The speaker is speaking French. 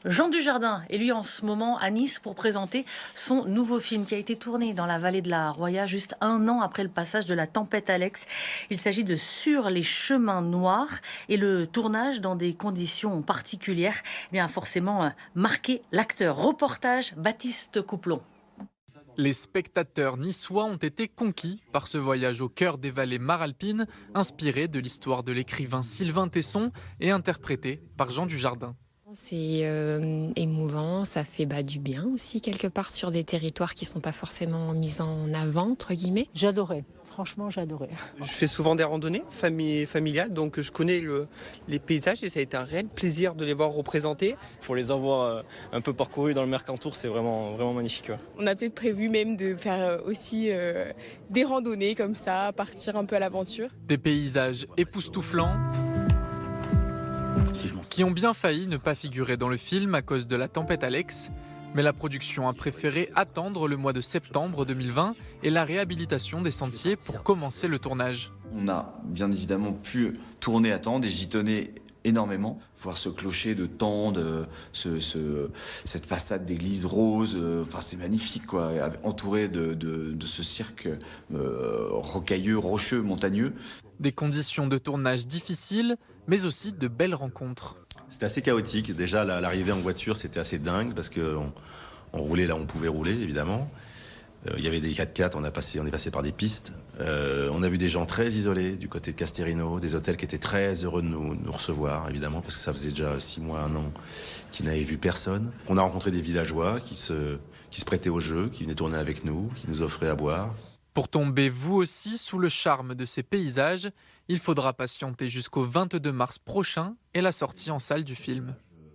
Jean Dujardin est lui en ce moment à Nice pour présenter son nouveau film qui a été tourné dans la vallée de la Roya juste un an après le passage de la tempête Alex. Il s'agit de Sur les chemins noirs et le tournage dans des conditions particulières a forcément marqué l'acteur. Reportage Baptiste Couplon. Les spectateurs niçois ont été conquis par ce voyage au cœur des vallées maralpines, inspiré de l'histoire de l'écrivain Sylvain Tesson et interprété par Jean Dujardin. C'est émouvant, ça fait du bien aussi quelque part sur des territoires qui ne sont pas forcément mis en avant, entre guillemets. J'adorais, franchement j'adorais. Je fais souvent des randonnées familiales, donc je connais les paysages et ça a été un réel plaisir de les voir représentés. Pour les avoir un peu parcourus dans le Mercantour, c'est vraiment, vraiment magnifique. Ouais. On a peut-être prévu même de faire aussi des randonnées comme ça, partir un peu à l'aventure. Des paysages époustouflants qui ont bien failli ne pas figurer dans le film à cause de la tempête Alex. Mais la production a préféré attendre le mois de septembre 2020 et la réhabilitation des sentiers pour commencer le tournage. On a bien évidemment pu tourner à temps, et gitonner énormément. Voir ce clocher de Tende, cette façade d'église rose, c'est magnifique, quoi. Entouré de ce cirque rocailleux, rocheux, montagneux. Des conditions de tournage difficiles, mais aussi de belles rencontres. C'était assez chaotique. Déjà, l'arrivée en voiture, c'était assez dingue parce qu'on roulait là où on pouvait rouler, évidemment. Il y avait des 4x4, on est passé par des pistes. On a vu des gens très isolés du côté de Casterino, des hôtels qui étaient très heureux de nous recevoir, évidemment, parce que ça faisait déjà 6 mois, 1 an qu'ils n'avaient vu personne. On a rencontré des villageois qui se prêtaient au jeu, qui venaient tourner avec nous, qui nous offraient à boire. Pour tomber vous aussi sous le charme de ces paysages, il faudra patienter jusqu'au 22 mars prochain et la sortie en salle du film.